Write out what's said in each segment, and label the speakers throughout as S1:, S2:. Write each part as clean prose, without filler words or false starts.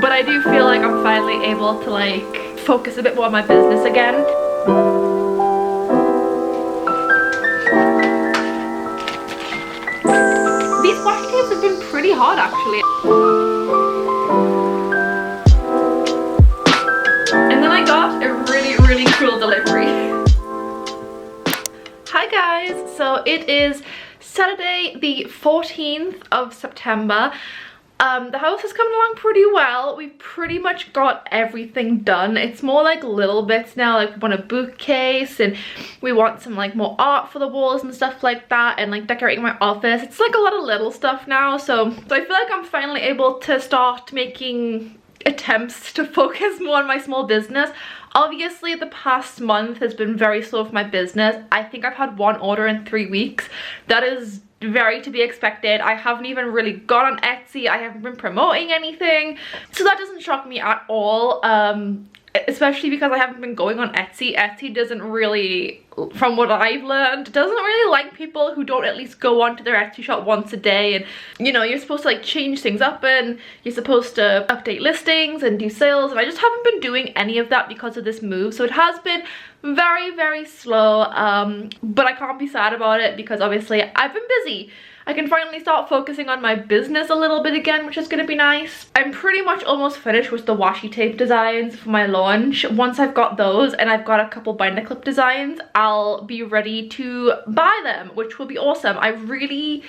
S1: but I do feel like I'm finally able to like focus a bit more on my business again. These washi tapes have been pretty hard actually. And then I got a really cool delivery. Hi guys, so it is Saturday the 14th of September. The house has come along pretty well. We've pretty much got everything done. It's more like little bits now, like we want a bookcase and we want some like more art for the walls and stuff like that, and like decorating my office. It's like a lot of little stuff now, so I feel like I'm finally able to start making attempts to focus more on my small business. Obviously the past month has been very slow for my business. I think I've had one order in 3 weeks. That is very to be expected. I haven't even really got on Etsy. I haven't been promoting anything, so that doesn't shock me at all, especially because I haven't been going on Etsy. Etsy doesn't really, from what I've learned, doesn't really like people who don't at least go onto their Etsy shop once a day. And you know, you're supposed to like change things up and you're supposed to update listings and do sales, and I just haven't been doing any of that because of this move. So it has been very slow, but I can't be sad about it because obviously I've been busy. I can finally start focusing on my business a little bit again, which is going to be nice. I'm pretty much almost finished with the washi tape designs for my launch. Once I've got those and I've got a couple binder clip designs, I'll be ready to buy them, which will be awesome. I really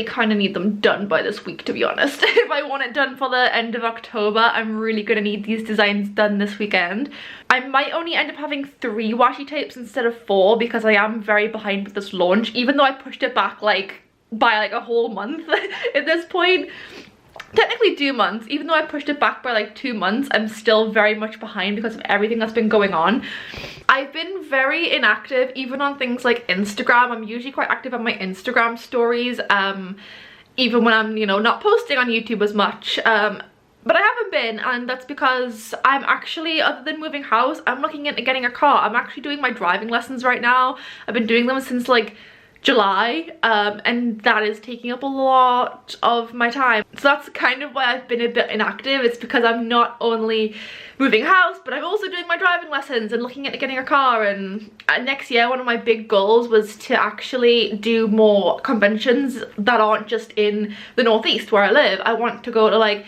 S1: kind of need them done by this week, to be honest. If I want it done for the end of October, I'm really gonna need these designs done this weekend. I might only end up having 3 washi tapes instead of 4 because I am very behind with this launch, even though I pushed it back like by like a whole month at this point. Technically 2 months. Even though I pushed it back by like 2 months, I'm still very much behind because of everything that's been going on. I've been very inactive even on things like Instagram. I'm usually quite active on my Instagram stories, even when I'm, you know, not posting on YouTube as much. But I haven't been, and that's because I'm actually, other than moving house, I'm looking into getting a car. I'm actually doing my driving lessons right now. I've been doing them since like July, and that is taking up a lot of my time. So that's kind of why I've been a bit inactive. It's because I'm not only moving house, but I'm also doing my driving lessons and looking at getting a car. And next year, one of my big goals was to actually do more conventions that aren't just in the northeast where I live. I want to go to like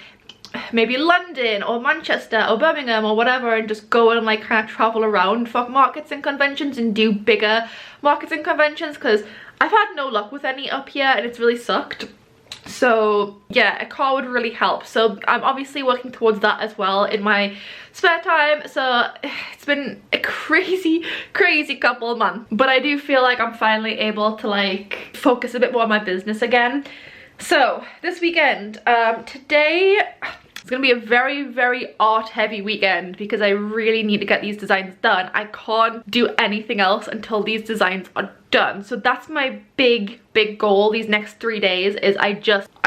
S1: maybe London or Manchester or Birmingham or whatever, and just go and like kind of travel around for markets and conventions and do bigger markets and conventions, because I've had no luck with any up here and it's really sucked. So yeah, a car would really help. So I'm obviously working towards that as well in my spare time. So it's been a crazy couple of months, but I do feel like I'm finally able to like focus a bit more on my business again. So this weekend, today it's gonna be a very art heavy weekend because I really need to get these designs done. I can't do anything else until these designs are done. So that's my big goal these next 3 days. Is I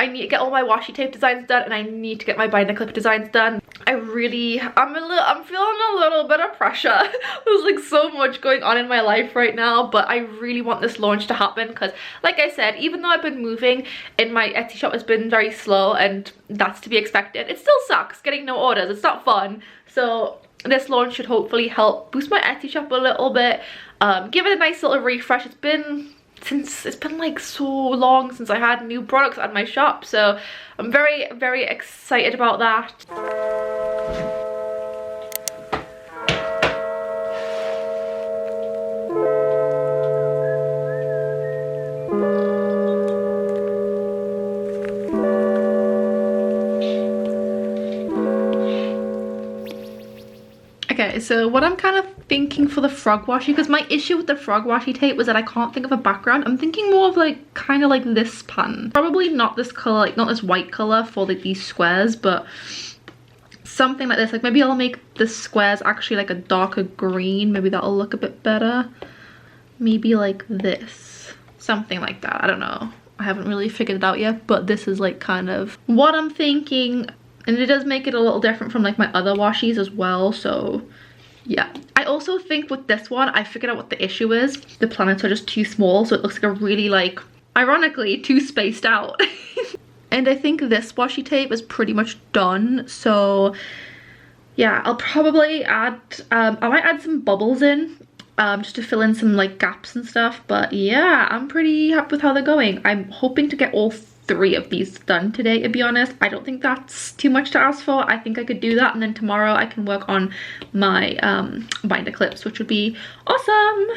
S1: need to get all my washi tape designs done, and I need to get my binder clip designs done. I'm feeling a little bit of pressure. There's like so much going on in my life right now, but I really want this launch to happen because, like I said, even though I've been moving and my Etsy shop has been very slow, and that's to be expected, it still sucks getting no orders. It's not fun. So this launch should hopefully help boost my Etsy shop a little bit, give it a nice little refresh. It's been like so long since I had new products on my shop, so I'm very excited about that. Okay, so what I'm kind of thinking for the frog washi, because my issue with the frog washi tape was that I can't think of a background. I'm thinking more of like kind of like this pattern. Probably not this color, like not this white color for like these squares, but something like this. Like maybe I'll make the squares actually like a darker green. Maybe that'll look a bit better. Maybe like this, something like that. I don't know. I haven't really figured it out yet, but this is like kind of what I'm thinking. And it does make it a little different from like my other washis as well, so yeah. I also think with this one, I figured out what the issue is. The planets are just too small, so it looks like a really like, ironically, too spaced out. And I think this washi tape is pretty much done, so yeah, I'll probably add, I might add some bubbles in, just to fill in some like gaps and stuff. But yeah, I'm pretty happy with how they're going. I'm hoping to get all 3 of these done today, to be honest. I don't think that's too much to ask for. I think I could do that, and then tomorrow I can work on my binder clips, which would be awesome.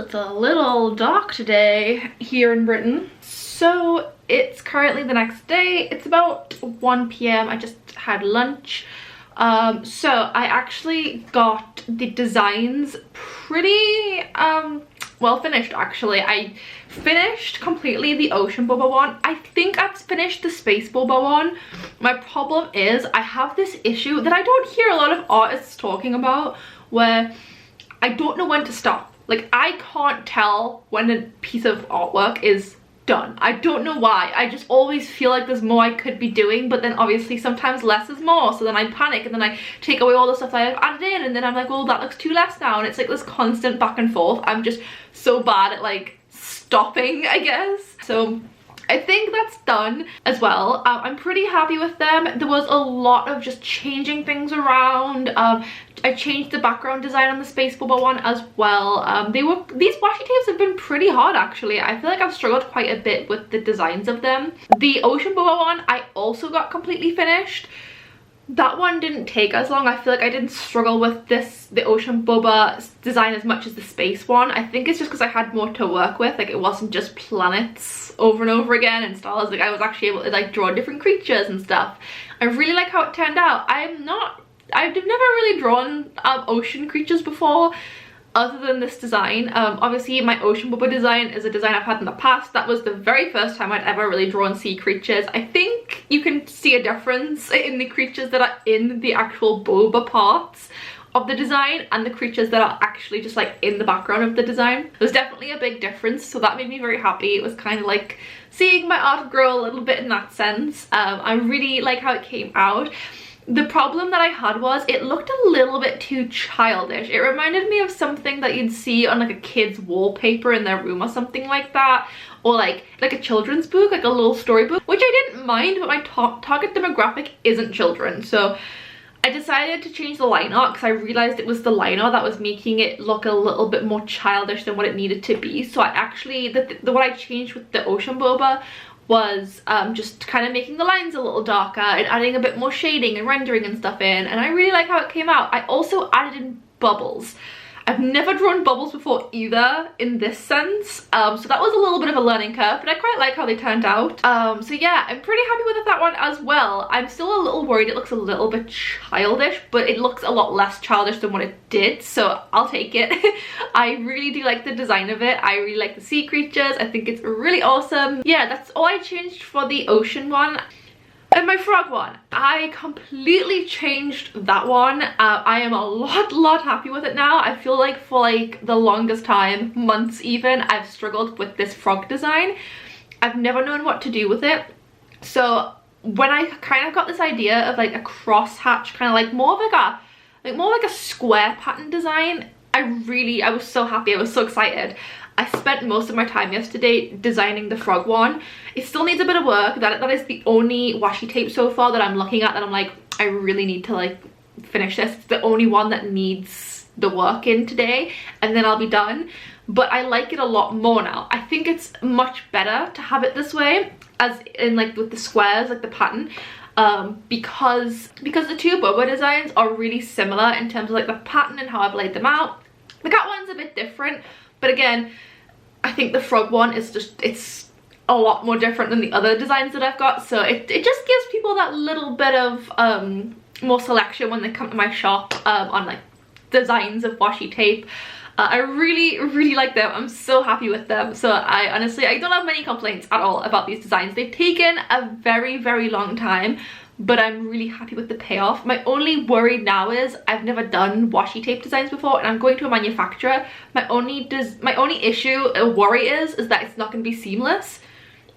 S1: It's a little dark today here in Britain. So it's currently the next day. It's about 1 p.m. I just had lunch. So I actually got the designs pretty well finished, actually. I finished completely the ocean boba one. I think I've finished the space boba one. My problem is I have this issue that I don't hear a lot of artists talking about, where I don't know when to stop. Like, I can't tell when a piece of artwork is done. I don't know why. I just always feel like there's more I could be doing, but then obviously sometimes less is more, so then I panic and then I take away all the stuff that I've added in, and then I'm like, well, that looks too less now, and it's like this constant back and forth. I'm just so bad at like stopping, I guess. So I think that's done as well. I'm pretty happy with them. There was a lot of just changing things around. I changed the background design on the space boba one as well. These washi tapes have been pretty hard, actually. I feel like I've struggled quite a bit with the designs of them. The ocean boba one I also got completely finished. That one didn't take as long. I feel like I didn't struggle with the ocean boba design as much as the space one. I think it's just because I had more to work with. Like, it wasn't just planets over and over again and stars. Like, I was actually able to like draw different creatures and stuff. I really like how it turned out. I've never really drawn ocean creatures before, other than this design. Obviously my ocean boba design is a design I've had in the past. That was the very first time I'd ever really drawn sea creatures. I think you can see a difference in the creatures that are in the actual boba parts of the design and the creatures that are actually just like in the background of the design. There's definitely a big difference, so that made me very happy. It was kind of like seeing my art grow a little bit in that sense. I really like how it came out. The problem that I had was it looked a little bit too childish. It reminded me of something that you'd see on like a kid's wallpaper in their room or something like that, or like a children's book, like a little storybook, which I didn't mind, but my target demographic isn't children. So I decided to change the line art because I realized it was the line art that was making it look a little bit more childish than what it needed to be. So I actually, what I changed with the ocean boba was just kind of making the lines a little darker and adding a bit more shading and rendering and stuff in, and I really like how it came out. I also added in bubbles. I've never drawn bubbles before either in this sense, so that was a little bit of a learning curve, but I quite like how they turned out. So yeah, I'm pretty happy with that one as well. I'm still a little worried it looks a little bit childish, but it looks a lot less childish than what it did, so I'll take it. I really do like the design of it. I really like the sea creatures. I think it's really awesome. Yeah, that's all I changed for the ocean one. And my frog one, I completely changed that one. I am a lot happy with it now. I feel like for like the longest time, months even, I've struggled with this frog design. I've never known what to do with it. So when I kind of got this idea of like a crosshatch, kind of like more like a square pattern design, I was so happy. I was so excited. I spent most of my time yesterday designing the frog one. It still needs a bit of work. That is the only washi tape so far that I'm looking at that I'm like, I really need to like finish this. It's the only one that needs the work in today, and then I'll be done. But I like it a lot more now. I think it's much better to have it this way, as in like with the squares, like the pattern, because the two boba designs are really similar in terms of like the pattern and how I've laid them out. The cat one's a bit different, but again, I think the frog one is just, it's a lot more different than the other designs that I've got. So it just gives people that little bit of more selection when they come to my shop on like designs of washi tape. I really like them. I'm so happy with them. So I honestly, I don't have many complaints at all about these designs. They've taken a very long time, but I'm really happy with the payoff. My only worry now is I've never done washi tape designs before, and I'm going to a manufacturer. My only issue or worry is that it's not going to be seamless,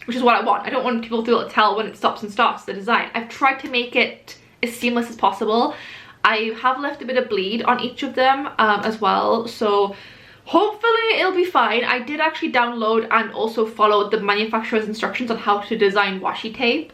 S1: which is what I want. I don't want people to be able to tell when it stops and starts the design. I've tried to make it as seamless as possible. I have left a bit of bleed on each of them as well, so hopefully it'll be fine. I did actually download and also follow the manufacturer's instructions on how to design washi tape,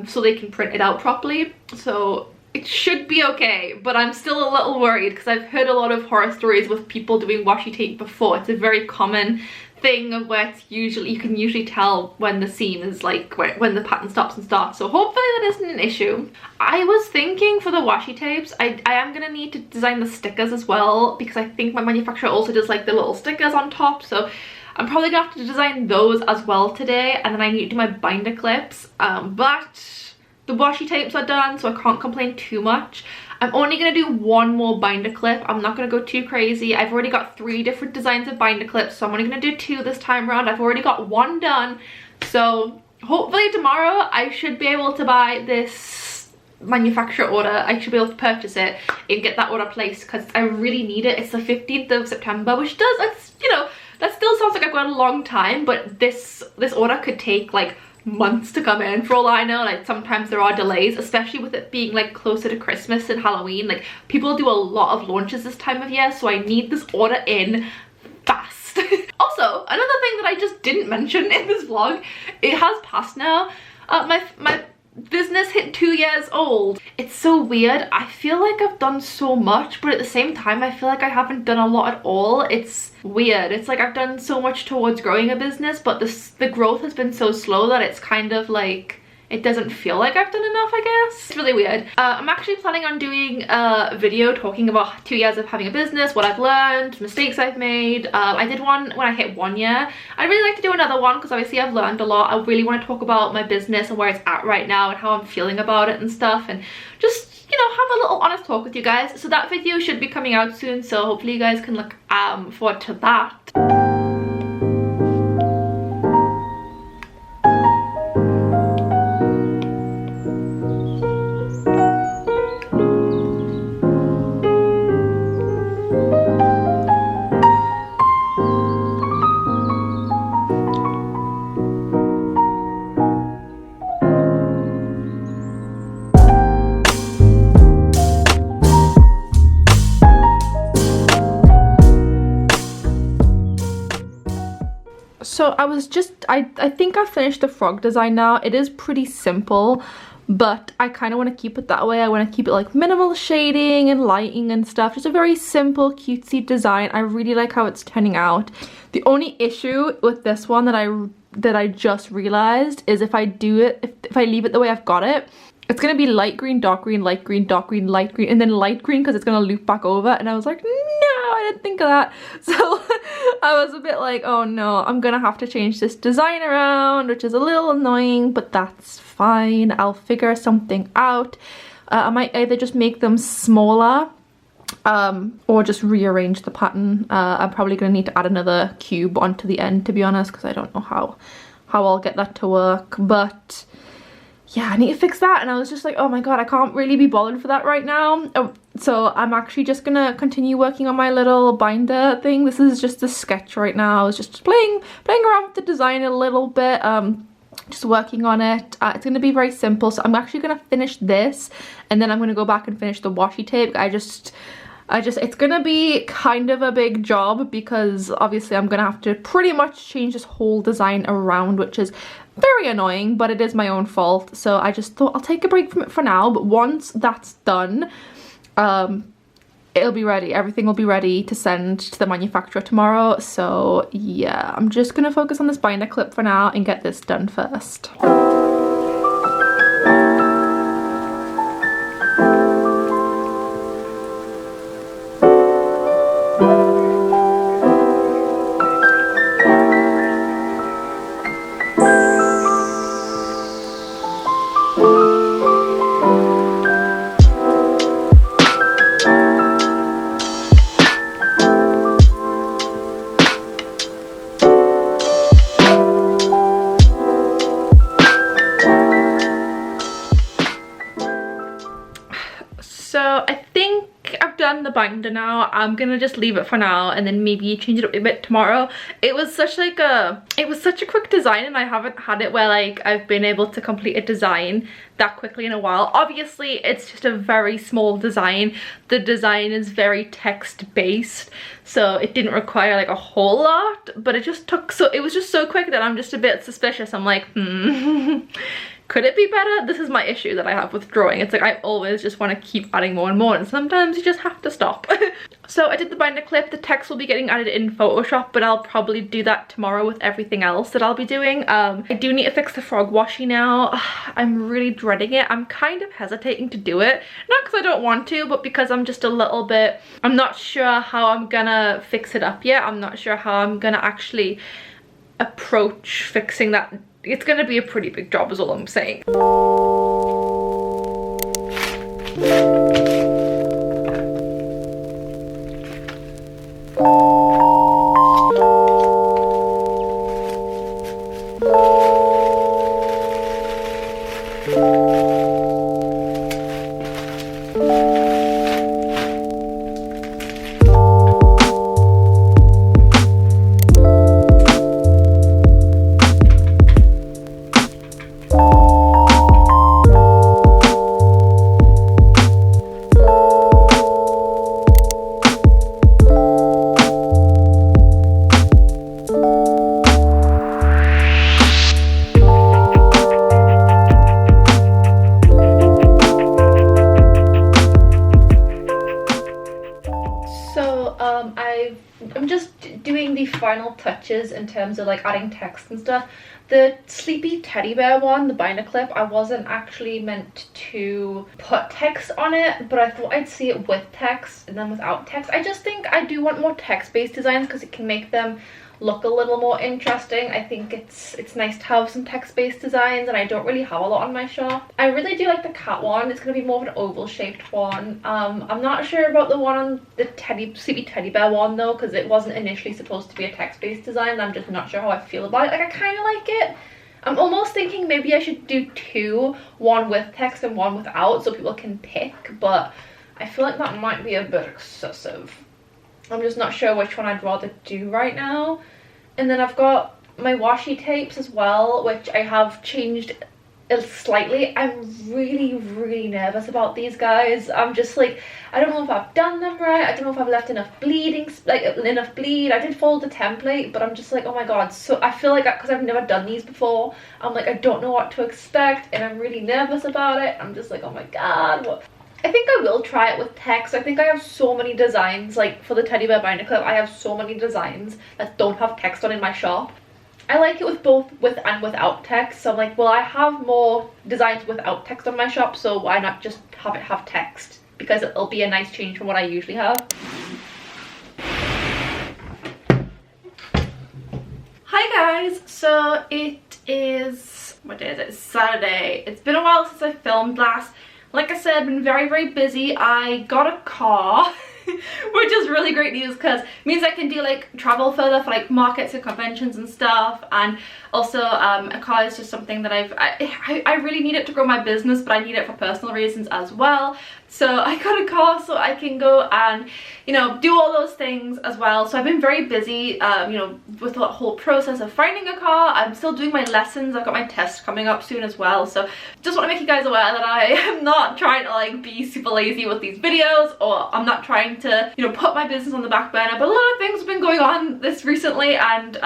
S1: so they can print it out properly, so it should be okay. But I'm still a little worried because I've heard a lot of horror stories with people doing washi tape before. It's a very common thing of where it's usually, you can usually tell when the seam is like when the pattern stops and starts, so hopefully that isn't an issue. I was thinking for the washi tapes, I am gonna need to design the stickers as well, because I think my manufacturer also does like the little stickers on top, so I'm probably gonna have to design those as well today. And then I need to do my binder clips, but the washi tapes are done, so I can't complain too much. I'm only going to do one more binder clip. I'm not going to go too crazy. I've already got 3 different designs of binder clips, so I'm only going to do 2 this time around. I've already got 1 done, so hopefully tomorrow I should be able to buy this manufacturer order. I should be able to purchase it and get that order placed, because I really need it. It's the 15th of September, which does, it's, you know, that still sounds like I've got a long time, but this order could take like months to come in for all I know. Like sometimes there are delays, especially with it being like closer to Christmas and Halloween. Like people do a lot of launches this time of year, so I need this order in fast. Also, another thing that I just didn't mention in this vlog, it has passed now. My business hit 2 years old. It's so weird. I feel like I've done so much, but at the same time I feel like I haven't done a lot at all. It's weird. It's like I've done so much towards growing a business, but the growth has been so slow that it's kind of like it doesn't feel like I've done enough, I guess. It's really weird. I'm actually planning on doing a video talking about 2 years of having a business, what I've learned, mistakes I've made. I did one when I hit 1 year. I'd really like to do another one because obviously I've learned a lot. I really want to talk about my business and where it's at right now and how I'm feeling about it and stuff, and just, you know, have a little honest talk with you guys. So that video should be coming out soon, so hopefully you guys can look forward to that. So I think I finished the frog design now. It is pretty simple, but I kind of want to keep it that way. I want to keep it like minimal shading and lighting and stuff. Just a very simple, cutesy design. I really like how it's turning out. The only issue with this one that I just realized is if I leave it the way I've got it, it's gonna be light green, dark green, light green, dark green, light green, and then light green because it's gonna loop back over. And I was like, no, I didn't think of that. So I was a bit like, oh no, I'm gonna have to change this design around, which is a little annoying, but that's fine. I'll figure something out. I might either just make them smaller or just rearrange the pattern. I'm probably gonna need to add another cube onto the end, to be honest, because I don't know how I'll get that to work. But yeah, I need to fix that, and I was just like, oh my god, I can't really be bothered for that right now. So I'm actually just gonna continue working on my little binder thing. This is just a sketch right now. I was just playing around with the design a little bit, just working on it. It's gonna be very simple, so I'm actually gonna finish this, and then I'm gonna go back and finish the washi tape. It's gonna be kind of a big job because obviously I'm gonna have to pretty much change this whole design around, which is very annoying, but it is my own fault. So I just thought I'll take a break from it for now, but once that's done, it'll be ready. Everything will be ready to send to the manufacturer tomorrow. So yeah, I'm just gonna focus on this binder clip for now and get this done first. done the binder now. I'm gonna just leave it for now and then maybe change it up a bit tomorrow. It was such a quick design, and I haven't had it where like I've been able to complete a design that quickly in a while. Obviously it's just a very small design. The design is very text based, so it didn't require like a whole lot, but it was just so quick that I'm just a bit suspicious. I'm like, could it be better? This is my issue that I have with drawing. It's like I always just want to keep adding more and more, and sometimes you just have to stop. So I did the binder clip. The text will be getting added in Photoshop, but I'll probably do that tomorrow with everything else that I'll be doing. I do need to fix the frog washi now. I'm really dreading it. I'm kind of hesitating to do it. Not because I don't want to, but because I'm just a little bit, I'm not sure how I'm gonna fix it up yet. I'm not sure how I'm gonna actually approach fixing that. It's gonna be a pretty big job is all I'm saying. I'm just doing the final touches in terms of like adding text and stuff. The sleepy teddy bear one, the binder clip, I wasn't actually meant to put text on it, but I thought I'd see it with text and then without text. I just think I do want more text-based designs because it can make them look a little more interesting. I think it's nice to have some text-based designs, and I don't really have a lot on my shop. I really do like the cat one. It's going to be more of an oval shaped one. I'm not sure about the one on the sleepy teddy bear one though, because it wasn't initially supposed to be a text-based design, and I'm just not sure how I feel about it. Like, I kind of like it. I'm almost thinking maybe I should do two, one with text and one without, so people can pick, but I feel like that might be a bit excessive. I'm just not sure which one I'd rather do right now. And then I've got my washi tapes as well, which I have changed slightly. I'm really nervous about these guys. I'm just like, I don't know if I've done them right. I don't know if I've left enough bleeding, like enough bleed. I did follow the template, but I'm just like, oh my god. So I feel like, because I've never done these before, I'm like, I don't know what to expect, and I'm really nervous about it. I'm just like, oh my god, what? I think I will try it with text. I think I have so many designs, like for the teddy bear binder clip, I have so many designs that don't have text on in my shop. I like it with both with and without text, so I'm like, well, I have more designs without text on my shop, so why not just have it have text, because it'll be a nice change from what I usually have. Hi guys, so it is, what day is it? It's Saturday. It's been a while since I filmed last. Like I said, I've been very busy. I got a car, which is really great news because it means I can do like travel further for like markets and conventions and stuff. And also a car is just something that I really need it to grow my business, but I need it for personal reasons as well. So I got a car so I can go and, you know, do all those things as well. So I've been very busy, you know, with the whole process of finding a car. I'm still doing my lessons. I've got my test coming up soon as well. So just want to make you guys aware that I am not trying to like be super lazy with these videos, or I'm not trying to, you know, put my business on the back burner. But a lot of things have been going on this recently, and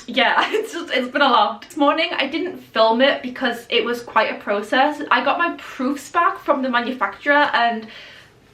S1: yeah, it's been a lot. This morning I didn't film it because it was quite a process. I got my proofs back from the manufacturer, and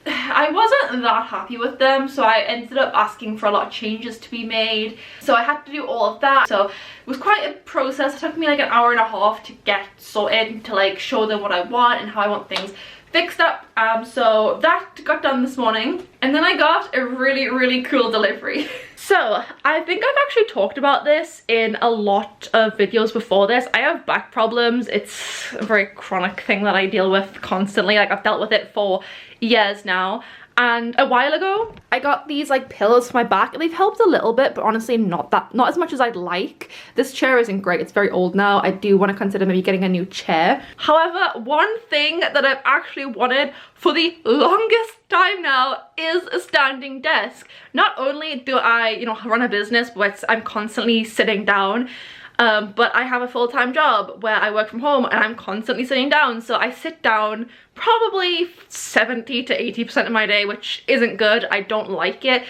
S1: I wasn't that happy with them, so I ended up asking for a lot of changes to be made. So I had to do all of that. So it was quite a process. It took me like an hour and a half to get sorted, to like show them what I want and how I want things fixed up. So that got done this morning, and then I got a really cool delivery. So I think I've actually talked about this in a lot of videos before this. I have back problems. It's a very chronic thing that I deal with constantly. Like, I've dealt with it for years now, And a while ago, I got these like pillows for my back, and they've helped a little bit, but honestly not as much as I'd like. This chair isn't great, it's very old now. I do want to consider maybe getting a new chair. However, one thing that I've actually wanted for the longest time now is a standing desk. Not only do I, you know, run a business, but I'm constantly sitting down. But I have a full-time job where I work from home and I'm constantly sitting down. So I sit down probably 70 to 80% of my day, which isn't good. I don't like it.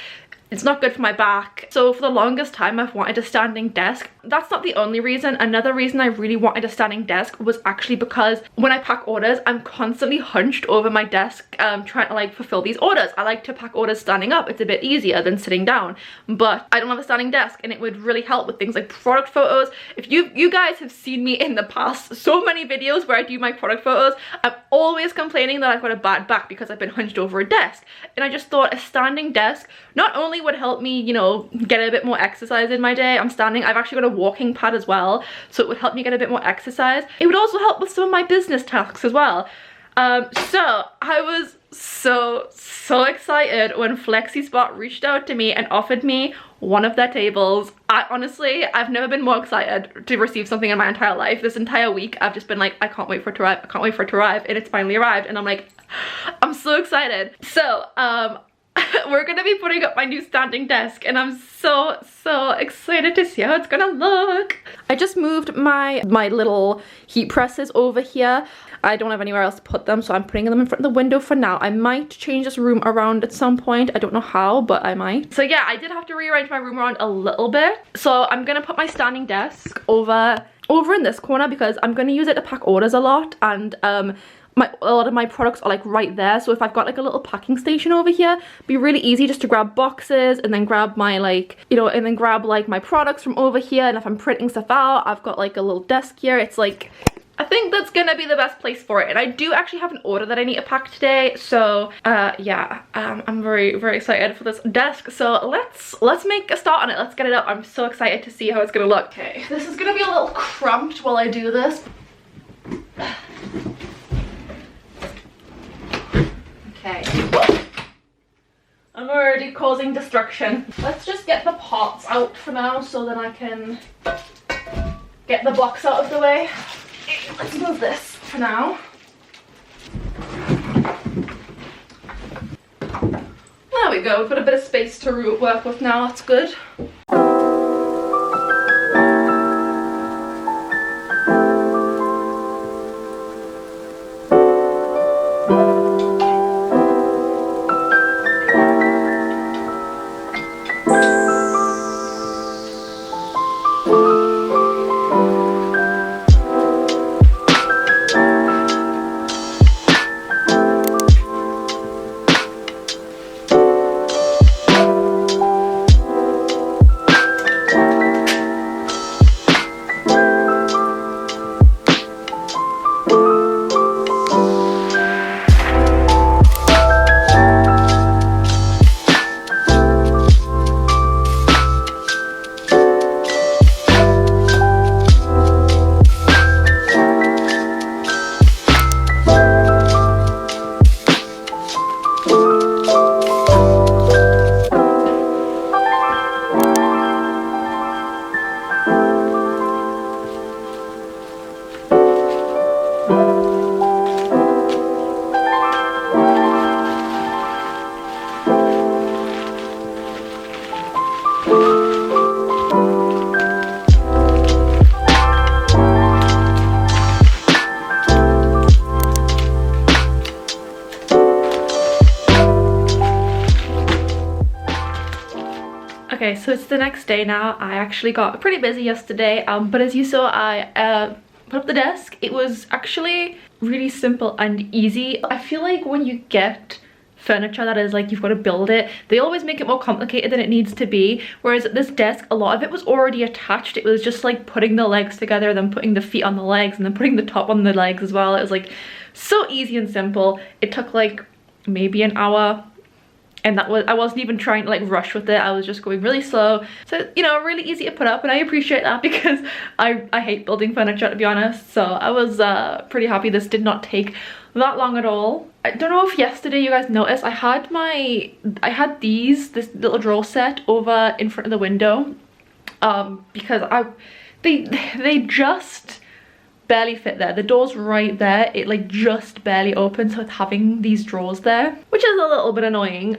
S1: It's not good for my back. So for the longest time, I've wanted a standing desk. That's not the only reason. Another reason I really wanted a standing desk was actually because when I pack orders, I'm constantly hunched over my desk trying to like fulfill these orders. I like to pack orders standing up. It's a bit easier than sitting down, but I don't have a standing desk, and it would really help with things like product photos. If you guys have seen me in the past, so many videos where I do my product photos, I'm always complaining that I've got a bad back because I've been hunched over a desk. And I just thought a standing desk not only would help me, you know, get a bit more exercise in my day. I'm standing. I've actually got a walking pad as well, so it would help me get a bit more exercise. It would also help with some of my business tasks as well. So I was so excited when Flexispot reached out to me and offered me one of their tables. I've never been more excited to receive something in my entire life. This entire week I've just been like, I can't wait for it to arrive, I can't wait for it to arrive, and it's finally arrived, and I'm like, I'm so excited. So we're gonna be putting up my new standing desk, and I'm so excited to see how it's gonna look. I just moved my little heat presses over here. I don't have anywhere else to put them, so I'm putting them in front of the window for now. I might change this room around at some point. I don't know how, but I might. So yeah, I did have to rearrange my room around a little bit. So I'm gonna put my standing desk over in this corner because I'm gonna use it to pack orders a lot, and a lot of my products are like right there. So if I've got like a little packing station over here, it'd be really easy just to grab boxes and then grab my like, you know, and then grab like my products from over here. And if I'm printing stuff out, I've got like a little desk here. It's like, I think that's gonna be the best place for it. And I do actually have an order that I need to pack today, so yeah, I'm very excited for this desk. So let's make a start on it. Let's get it up. I'm so excited to see how it's gonna look. Okay, this is gonna be a little cramped while I do this. Okay, I'm already causing destruction. Let's just get the parts out for now so that I can get the box out of the way. Let's move this for now. There we go, we've got a bit of space to work with now, that's good. Okay, so it's the next day now. I actually got pretty busy yesterday, but as you saw, I put up the desk. It was actually really simple and easy. I feel like when you get furniture that is like you've got to build it, they always make it more complicated than it needs to be, whereas at this desk a lot of it was already attached. It was just like putting the legs together, then putting the feet on the legs, and then putting the top on the legs as well. It was like so easy and simple. It took like maybe an hour and I wasn't even trying to like rush with it. I was just going really slow, so you know, really easy to put up, and I appreciate that because I hate building furniture, to be honest. So I was pretty happy this did not take that long at all. I don't know if yesterday you guys noticed, I had this little drawer set over in front of the window because they just barely fit there. The door's right there, it like just barely opens with having these drawers there, which is a little bit annoying.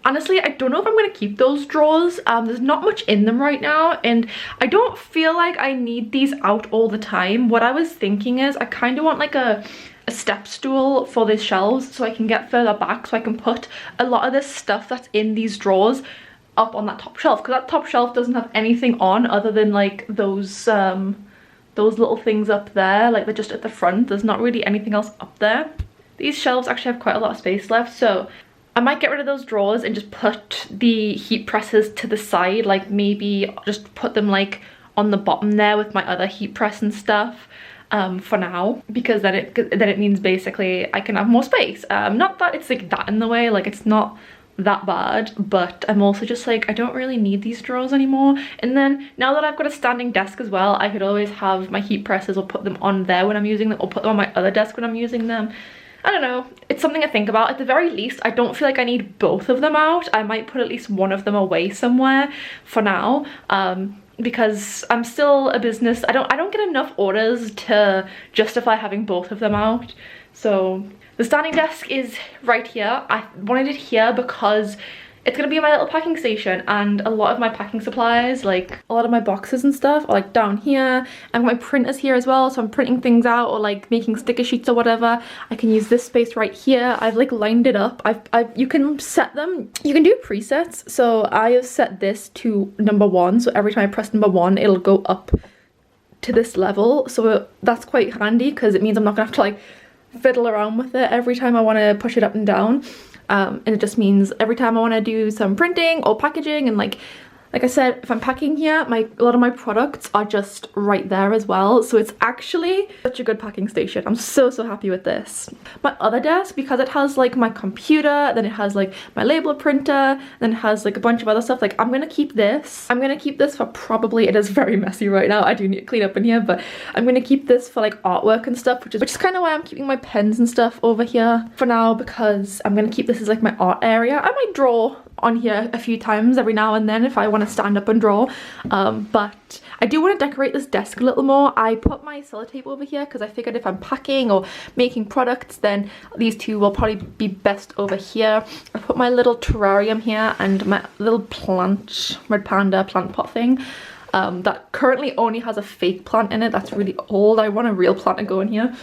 S1: Honestly, I don't know if I'm going to keep those drawers. There's not much in them right now, and I don't feel like I need these out all the time. What I was thinking is I kind of want like a step stool for these shelves so I can get further back, so I can put a lot of this stuff that's in these drawers up on that top shelf, because that top shelf doesn't have anything on other than like those little things up there, like they're just at the front. There's not really anything else up there. These shelves actually have quite a lot of space left, so I might get rid of those drawers and just put the heat presses to the side, like maybe just put them like on the bottom there with my other heat press and stuff for now, because then it means basically I can have more space. Not that it's like that in the way, like it's not that bad, but I'm also just like, I don't really need these drawers anymore. And then now that I've got a standing desk as well, I could always have my heat presses or put them on there when I'm using them, or put them on my other desk when I'm using them. I don't know, it's something to think about. At the very least, I don't feel like I need both of them out. I might put at least one of them away somewhere for now, because I'm still a business. I don't get enough orders to justify having both of them out. So the standing desk is right here. I wanted it here because it's gonna be my little packing station, and a lot of my packing supplies, like a lot of my boxes and stuff, are like down here. And my printers here as well, so I'm printing things out or like making sticker sheets or whatever. I can use this space right here. I've like lined it up. You can set them, you can do presets. So I have set this to number 1, so every time I press number 1 it'll go up to this level. So that's quite handy because it means I'm not gonna have to like fiddle around with it every time I want to push it up and down. And it just means every time I want to do some printing or packaging, and like I said, if I'm packing here, a lot of my products are just right there as well. So it's actually such a good packing station. I'm so happy with this. My other desk, because it has like my computer, then it has like my label printer, then it has like a bunch of other stuff, like I'm gonna keep this. I'm gonna keep this for probably, it is very messy right now, I do need to clean up in here, but I'm gonna keep this for like artwork and stuff, which is kind of why I'm keeping my pens and stuff over here for now, because I'm gonna keep this as like my art area. I might draw on here a few times every now and then if I want to stand up and draw, but I do want to decorate this desk a little more. I put my sellotape over here because I figured if I'm packing or making products, then these two will probably be best over here. I put my little terrarium here and my little plant, red panda plant pot thing, that currently only has a fake plant in it. That's really old. I want a real plant to go in here.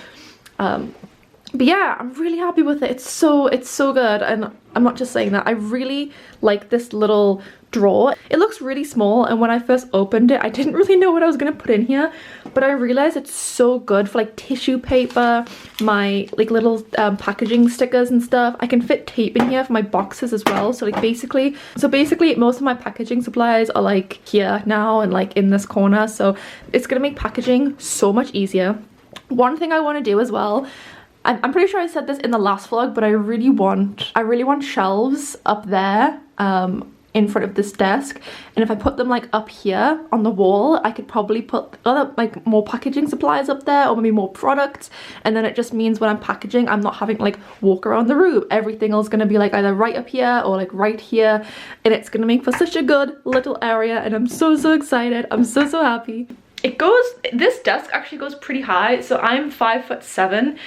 S1: But yeah, I'm really happy with it. It's so good, and I'm not just saying that. I really like this little drawer. It looks really small, and when I first opened it, I didn't really know what I was gonna put in here, but I realized it's so good for like tissue paper, my like little packaging stickers and stuff. I can fit tape in here for my boxes as well. So like basically most of my packaging supplies are like here now and like in this corner. So it's gonna make packaging so much easier. One thing I want to do as well, I'm pretty sure I said this in the last vlog, but I really want shelves up there in front of this desk, and if I put them like up here on the wall, I could probably put other like more packaging supplies up there, or maybe more products, and then it just means when I'm packaging, I'm not having to like walk around the room. Everything is going to be like either right up here or like right here, and it's going to make for such a good little area, and I'm so excited. I'm so happy. This desk actually goes pretty high, so I'm 5'7".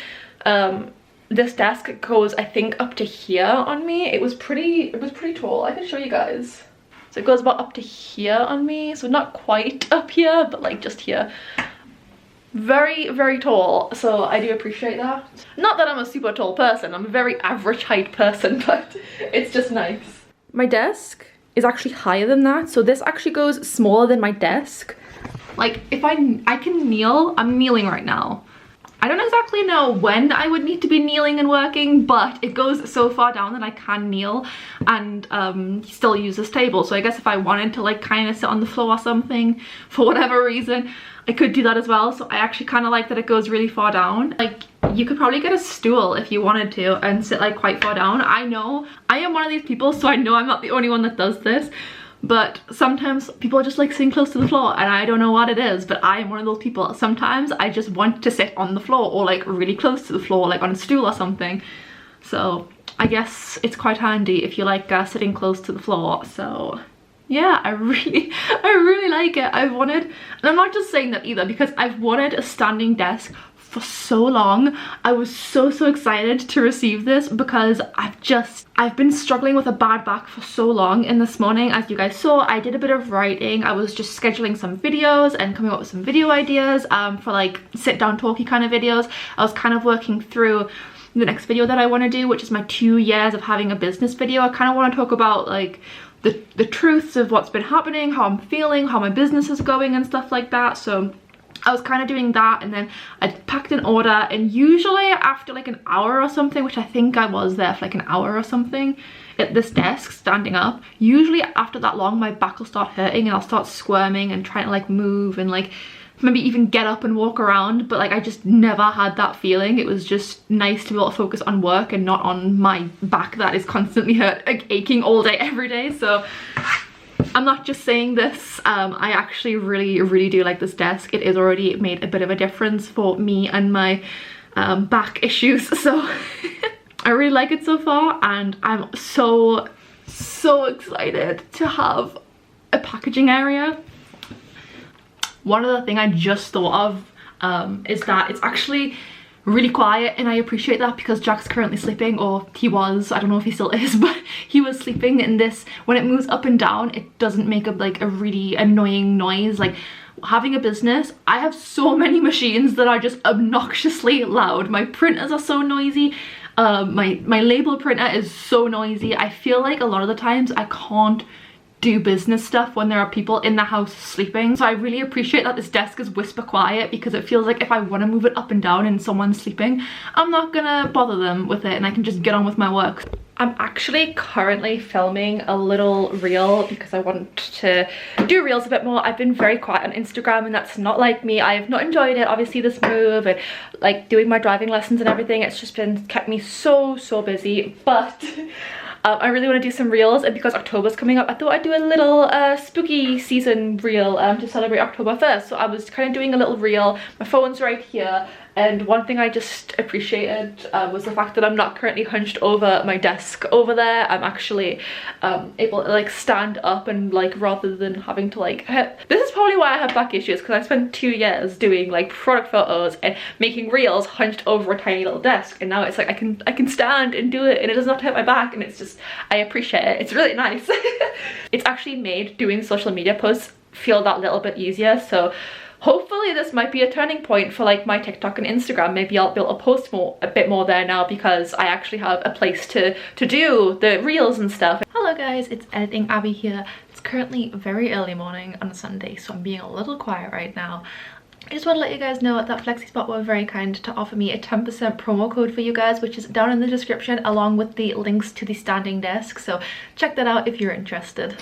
S1: This desk goes, I think, up to here on me. It was pretty tall. I can show you guys. So it goes about up to here on me, so not quite up here, but like just here. Very tall, so I do appreciate that. Not that I'm a super tall person, I'm a very average height person, but it's just nice. My desk is actually higher than that, so this actually goes smaller than my desk. Like if I can kneel, I'm kneeling right now. I don't exactly know when I would need to be kneeling and working, but it goes so far down that I can kneel and still use this table. So I guess if I wanted to like kind of sit on the floor or something for whatever reason, I could do that as well. So I actually kind of like that it goes really far down. Like you could probably get a stool if you wanted to and sit like quite far down. I know I am one of these people, so I know I'm not the only one that does this, but sometimes people just like sitting close to the floor, and I don't know what it is, but I am one of those people. Sometimes I just want to sit on the floor or like really close to the floor, like on a stool or something. So I guess it's quite handy if you like sitting close to the floor. So yeah, I really like it. I've wanted, and I'm not just saying that either, because I've wanted a standing desk for so long. I was so excited to receive this because I've been struggling with a bad back for so long. And this morning, as you guys saw, I did a bit of writing. I was just scheduling some videos and coming up with some video ideas for like sit down talky kind of videos. I was kind of working through the next video that I want to do, which is my 2 years of having a business video. I kind of want to talk about like the truths of what's been happening, how I'm feeling, how my business is going and stuff like that. So I was kind of doing that, and then I packed an order, and usually after like an hour or something, which I think I was there for like an hour or something at this desk standing up, usually after that long my back will start hurting and I'll start squirming and trying to like move and like maybe even get up and walk around, but like I just never had that feeling. It was just nice to be able to focus on work and not on my back that is constantly aching all day every day. So I'm not just saying this, I actually really do like this desk. It has already made a bit of a difference for me and my back issues, so I really like it so far, and I'm so excited to have a packaging area. One other thing I just thought of is that it's actually really quiet, and I appreciate that because Jack's currently sleeping, or he was, I don't know if he still is, but he was sleeping, and this, when it moves up and down, it doesn't make a like a really annoying noise. Like having a business, I have so many machines that are just obnoxiously loud. My printers are so noisy. My label printer is so noisy. I feel like a lot of the times I can't do business stuff when there are people in the house sleeping. So I really appreciate that this desk is whisper quiet, because it feels like if I want to move it up and down and someone's sleeping, I'm not gonna bother them with it and I can just get on with my work. I'm actually currently filming a little reel because I want to do reels a bit more. I've been very quiet on Instagram, and that's not like me. I have not enjoyed it, obviously, this move and like doing my driving lessons and everything. It's just been kept me so busy, but I really want to do some reels, and because October's coming up, I thought I'd do a little spooky season reel to celebrate October 1st. So I was kind of doing a little reel. My phone's right here, and one thing I just appreciated was the fact that I'm not currently hunched over my desk over there. I'm actually able to like stand up, and like rather than having to like this is probably why I have back issues, because I spent 2 years doing like product photos and making reels hunched over a tiny little desk, and now it's like I can stand and do it, and it does not hurt my back, and it's just, I appreciate it. It's really nice. It's actually made doing social media posts feel that little bit easier. So hopefully this might be a turning point for like my TikTok and Instagram. Maybe I'll be able to post a bit more there now, because I actually have a place to do the reels and stuff. Hello guys, it's Editing Abby here. It's currently very early morning on a Sunday, so I'm being a little quiet right now. I just want to let you guys know that Flexispot were very kind to offer me a 10% promo code for you guys, which is down in the description along with the links to the standing desk. So check that out if you're interested.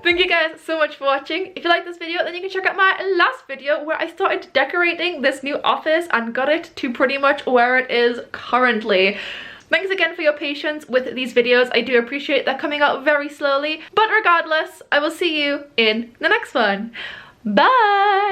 S1: Thank you guys so much for watching. If you like this video, then you can check out my last video where I started decorating this new office and got it to pretty much where it is currently. Thanks again for your patience with these videos. I do appreciate that coming out very slowly, but regardless, I will see you in the next one. Bye!